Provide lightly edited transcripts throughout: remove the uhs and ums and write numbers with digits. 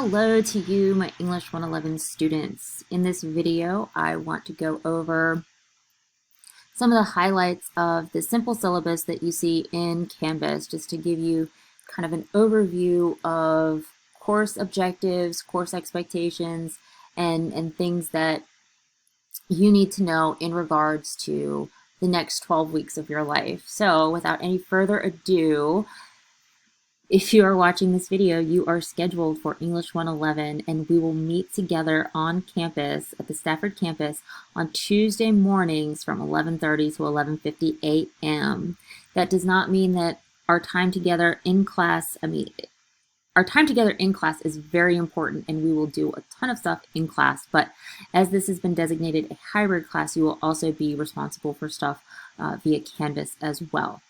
Hello to you, my English 111 students. In this video, I want to go over some of the highlights of the simple syllabus that you see in Canvas, just to give you kind of an overview of course objectives, course expectations, and things that you need to know in regards to the next 12 weeks of your life. So without any further ado, if you are watching this video, you are scheduled for English 111, and we will meet together on campus at the Stafford campus on Tuesday mornings from 11:30 to 11:50 a.m. That does not mean that our time together in class, our time together in class is very important, and we will do a ton of stuff in class, but as this has been designated a hybrid class, you will also be responsible for stuff via Canvas as well.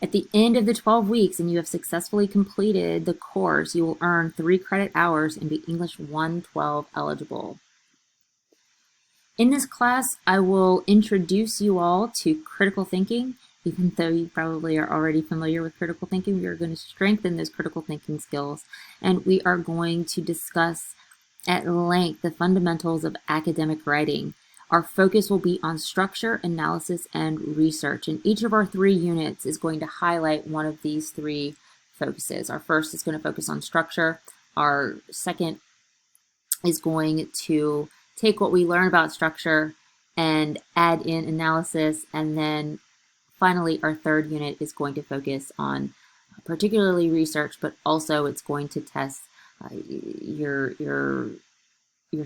At the end of the 12 weeks and you have successfully completed the course, you will earn 3 credit hours and be English 112 eligible. In this class, I will introduce you all to critical thinking. Even though you probably are already familiar with critical thinking, we are going to strengthen those critical thinking skills, and we are going to discuss at length the fundamentals of academic writing. Our focus will be on structure, analysis, and research, and each of our 3 units is going to highlight one of these 3 focuses. Our first is going to focus on structure. Our second is going to take what we learn about structure and add in analysis, and then finally our third unit is going to focus on particularly research, but also it's going to test your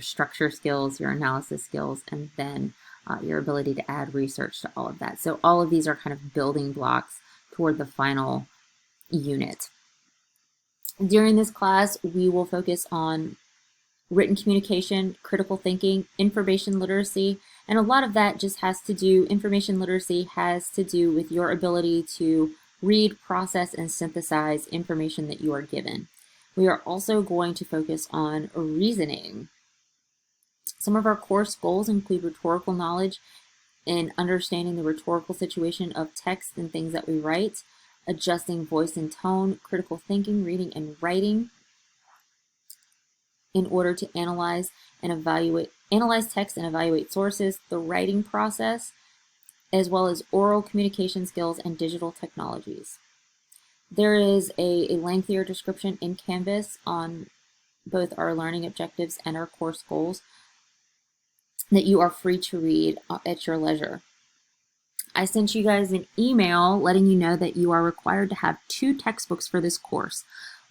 structure skills, your analysis skills, and then your ability to add research to all of that. So all of these are kind of building blocks toward the final unit. During this class, we will focus on written communication, critical thinking, information literacy, and a lot of that just has to do, information literacy has to do with your ability to read, process, and synthesize information that you are given. We are also going to focus on reasoning. Some of our course goals include rhetorical knowledge and understanding the rhetorical situation of text and things that we write, adjusting voice and tone, critical thinking, reading and writing in order to analyze text and evaluate sources, the writing process, as well as oral communication skills and digital technologies. There is a lengthier description in Canvas on both our learning objectives and our course goals that you are free to read at your leisure. I sent you guys an email letting you know that you are required to have 2 textbooks for this course.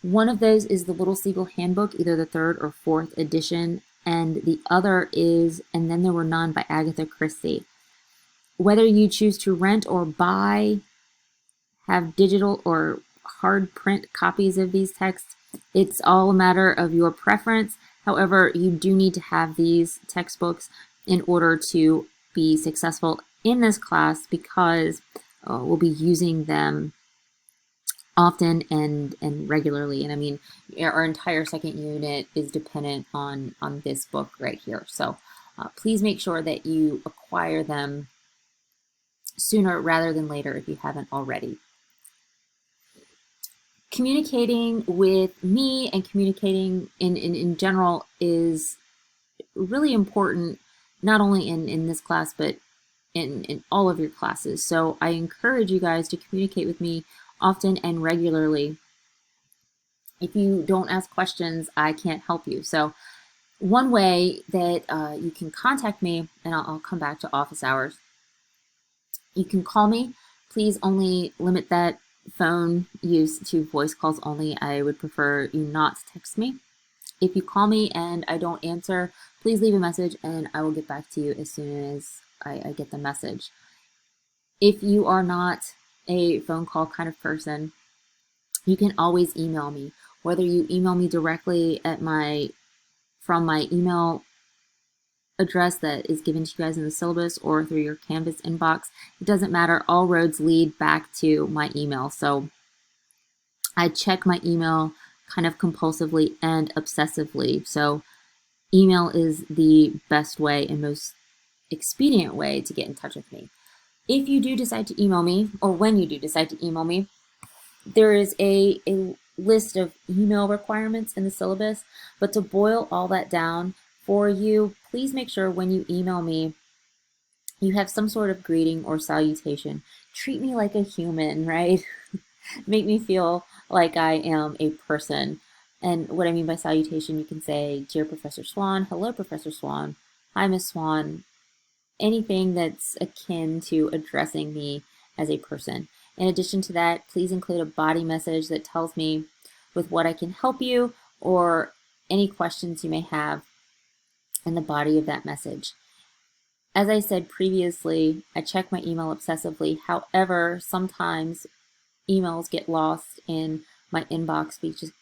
One of those is the Little Seagull Handbook, either the 3rd or 4th edition, and the other is And Then There Were None by Agatha Christie. Whether you choose to rent or buy, have digital or hard print copies of these texts, it's all a matter of your preference. However, you do need to have these textbooks in order to be successful in this class, because we'll be using them often and regularly. And I mean, our entire second unit is dependent on this book right here. So please make sure that you acquire them sooner rather than later if you haven't already. Communicating with me and communicating in general is really important, not only in this class, but in all of your classes. So I encourage you guys to communicate with me often and regularly. If you don't ask questions, I can't help you. So one way that you can contact me, and I'll come back to office hours, you can call me. Please only limit that phone use to voice calls only. I would prefer you not to text me. If you call me and I don't answer, please leave a message and I will get back to you as soon as I get the message. If you are not a phone call kind of person, you can always email me. Whether you email me directly from my email address that is given to you guys in the syllabus or through your Canvas inbox, it doesn't matter. All roads lead back to my email. So I check my email kind of compulsively and obsessively. So email is the best way and most expedient way to get in touch with me. If you do decide to email me, or when you do decide to email me, there is a list of email requirements in the syllabus, but to boil all that down for you, please make sure when you email me, you have some sort of greeting or salutation. Treat me like a human, right? Make me feel like I am a person. And what I mean by salutation, you can say, Dear Professor Swan, hello, Professor Swan, hi, Miss Swan, anything that's akin to addressing me as a person. In addition to that, please include a body message that tells me with what I can help you or any questions you may have in the body of that message. As I said previously, I check my email obsessively. However, sometimes emails get lost in my inbox just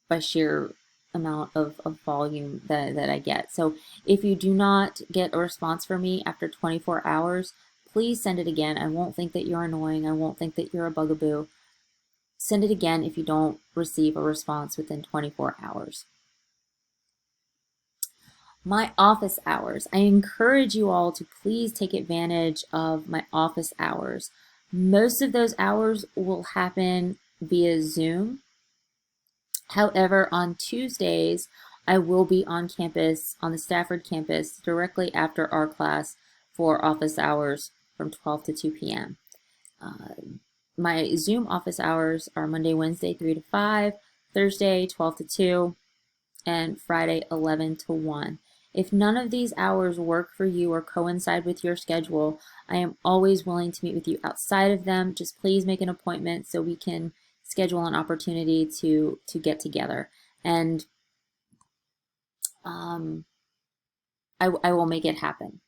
by sheer amount of volume that I get. So if you do not get a response from me after 24 hours, please send it again. I won't think that you're annoying. I won't think that you're a bugaboo. Send it again if you don't receive a response within 24 hours. My office hours. I encourage you all to please take advantage of my office hours. Most of those hours will happen via Zoom. However, on Tuesdays, I will be on campus, on the Stafford campus, directly after our class for office hours from 12 to 2 p.m. My Zoom office hours are Monday, Wednesday, 3 to 5, Thursday, 12 to 2, and Friday, 11 to 1. If none of these hours work for you or coincide with your schedule, I am always willing to meet with you outside of them. Just please make an appointment so we can schedule an opportunity to get together. And I will make it happen.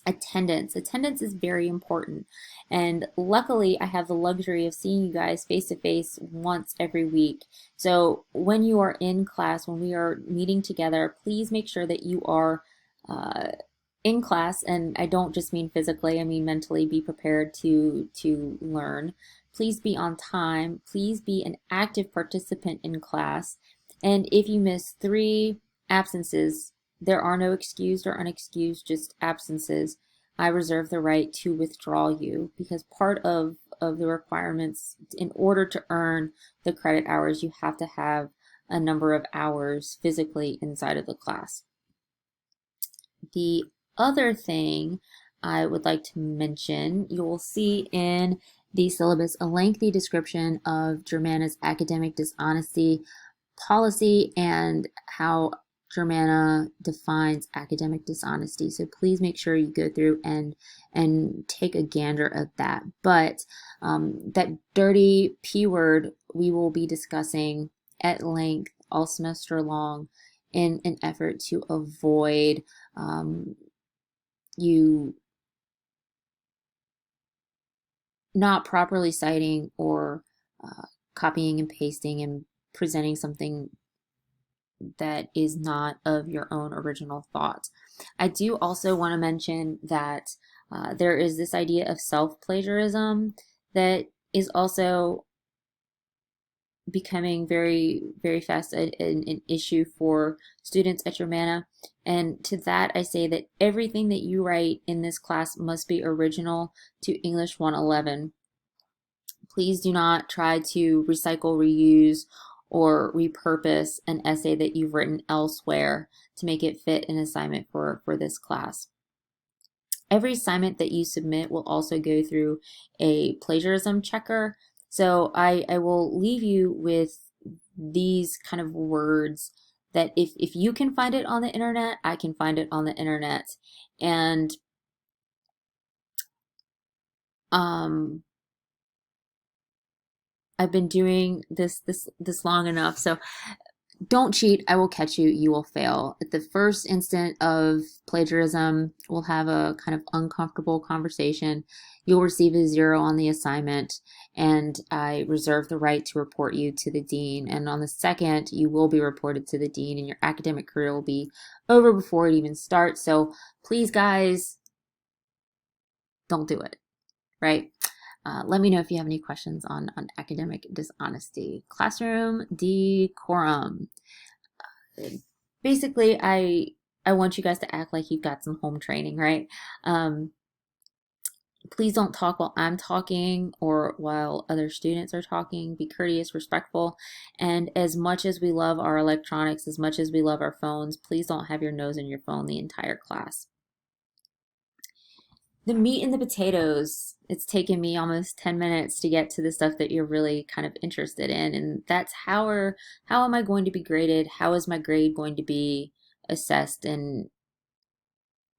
Attendance. Attendance is very important. And luckily, I have the luxury of seeing you guys face to face once every week. So when you are in class, when we are meeting together, please make sure that you are in class. And I don't just mean physically, I mean mentally. Be prepared to learn. Please be on time. Please be an active participant in class. And if you miss 3 absences, there are no excused or unexcused, just absences. I reserve the right to withdraw you because part of the requirements, in order to earn the credit hours, you have to have a number of hours physically inside of the class. The other thing I would like to mention, you will see in the syllabus a lengthy description of Germana's academic dishonesty policy and how Germana defines academic dishonesty. So please make sure you go through and take a gander at that. But that dirty P word we will be discussing at length all semester long in an effort to avoid you not properly citing or copying and pasting and presenting something that is not of your own original thought. I do also want to mention that there is this idea of self-plagiarism that is also becoming very, very fast an issue for students at Germana. And to that, I say that everything that you write in this class must be original to English 111. Please do not try to recycle, reuse, or repurpose an essay that you've written elsewhere to make it fit an assignment for this class. Every assignment that you submit will also go through a plagiarism checker. So I will leave you with these kind of words that if you can find it on the internet, I can find it on the internet. And I've been doing this long enough, so don't cheat. I will catch you. You will fail. At the first instant of plagiarism, we'll have a kind of uncomfortable conversation. You'll receive a 0 on the assignment, and I reserve the right to report you to the dean. And on the second, you will be reported to the dean, and your academic career will be over before it even starts. So please, guys, don't do it, right? Let me know if you have any questions on academic dishonesty. Classroom decorum. Basically, I want you guys to act like you've got some home training, right? Please don't talk while I'm talking or while other students are talking. Be courteous, respectful, and as much as we love our electronics, as much as we love our phones, please don't have your nose in your phone the entire class. The meat and the potatoes, it's taken me almost 10 minutes to get to the stuff that you're really kind of interested in, and that's how am I going to be graded? How is my grade going to be assessed, and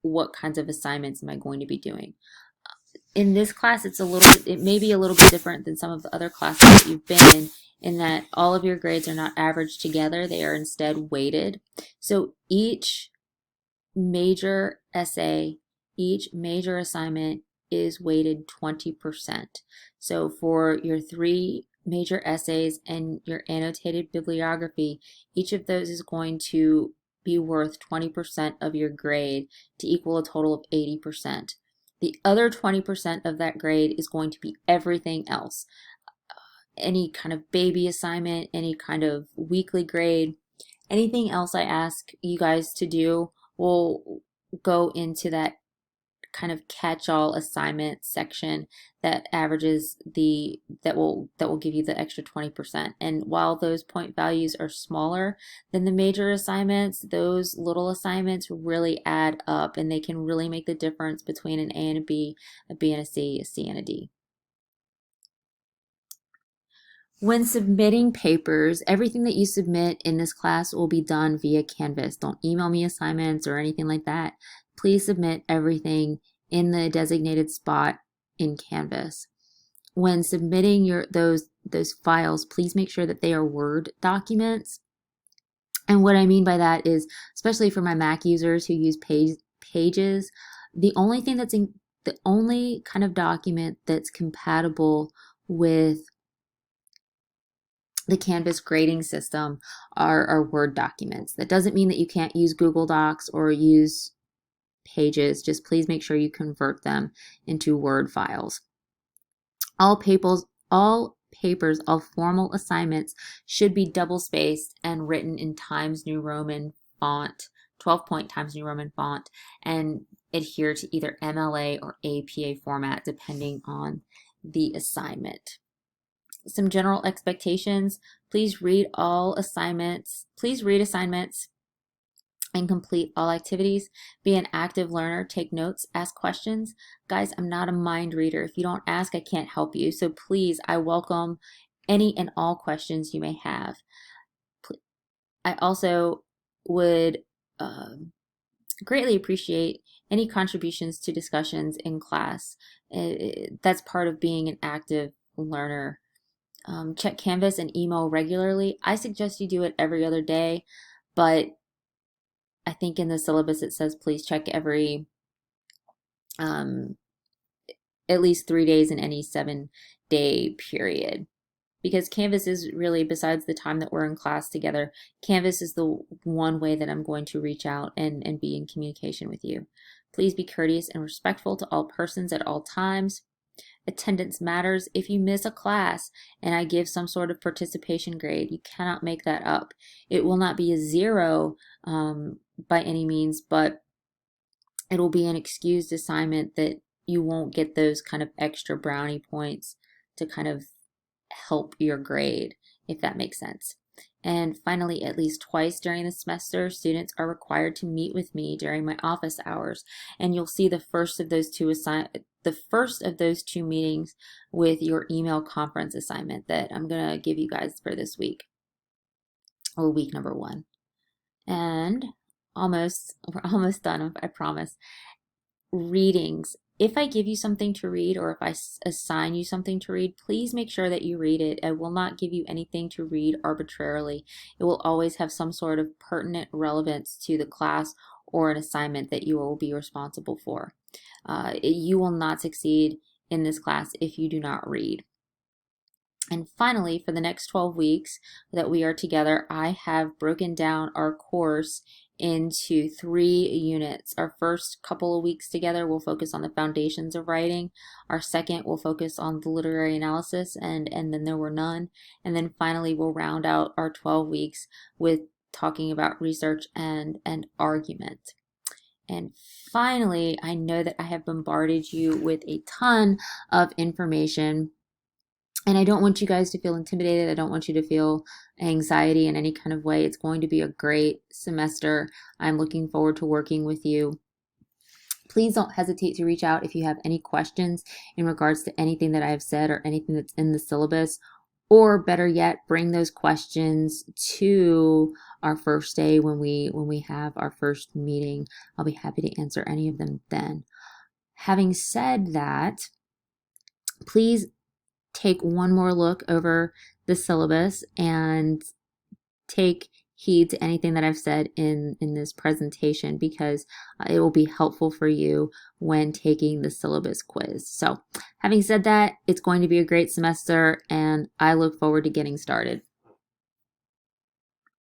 what kinds of assignments am I going to be doing? In this class, it may be a little bit different than some of the other classes that you've been in that all of your grades are not averaged together. They are instead weighted. So each major essay, each major assignment is weighted 20%. So for your 3 major essays and your annotated bibliography, each of those is going to be worth 20% of your grade to equal a total of 80%. The other 20% of that grade is going to be everything else. Any kind of baby assignment, any kind of weekly grade, anything else I ask you guys to do will go into that kind of catch-all assignment section that averages that will give you the extra 20%. And while those point values are smaller than the major assignments, those little assignments really add up, and they can really make the difference between an A and a B and a C and a D. When submitting papers, everything that you submit in this class will be done via Canvas. Don't email me assignments or anything like that. Please submit everything in the designated spot in Canvas. When submitting those files, please make sure that they are Word documents. And what I mean by that is, especially for my Mac users who use Pages, the only kind of document that's compatible with the Canvas grading system are Word documents. That doesn't mean that you can't use Google Docs or use Pages. Just please make sure you convert them into Word files. All papers, all formal assignments should be double-spaced and written in Times New Roman font, 12-point Times New Roman font, and adhere to either MLA or APA format depending on the assignment. Some general expectations. Please read assignments and complete all activities. Be an active learner, take notes, ask questions. Guys, I'm not a mind reader. If you don't ask, I can't help you. So please, I welcome any and all questions you may have. I also would greatly appreciate any contributions to discussions in class. That's part of being an active learner. Check Canvas and email regularly. I suggest you do it every other day, but I think in the syllabus it says please check every at least 3 days in any 7-day period. Because Canvas is really, besides the time that we're in class together, Canvas is the one way that I'm going to reach out and be in communication with you. Please be courteous and respectful to all persons at all times. Attendance matters. If you miss a class and I give some sort of participation grade, you cannot make that up. It will not be a 0 by any means, but it will be an excused assignment that you won't get those kind of extra brownie points to kind of help your grade, if that makes sense. And finally, at least twice during the semester, students are required to meet with me during my office hours. And you'll see the first of those two meetings with your email conference assignment that I'm going to give you guys for this week, or week number 1. And we're almost done, I promise. Readings. If I give you something to read, or if I assign you something to read, please make sure that you read it. I will not give you anything to read arbitrarily. It will always have some sort of pertinent relevance to the class or an assignment that you will be responsible for. You will not succeed in this class if you do not read. And finally, for the next 12 weeks that we are together, I have broken down our course into 3 units. Our first couple of weeks together will focus on the foundations of writing. Our second will focus on the literary analysis, and then there were none. And then finally, we'll round out our 12 weeks with talking about research and argument. And finally, I know that I have bombarded you with a ton of information, and I don't want you guys to feel intimidated. I don't want you to feel anxiety in any kind of way. It's going to be a great semester. I'm looking forward to working with you. Please don't hesitate to reach out if you have any questions in regards to anything that I have said or anything that's in the syllabus. Or better yet, bring those questions to our first day when we have our first meeting. I'll be happy to answer any of them then. Having said that, please take one more look over the syllabus and take heed to anything that I've said in this presentation, because it will be helpful for you when taking the syllabus quiz. So having said that, it's going to be a great semester and I look forward to getting started.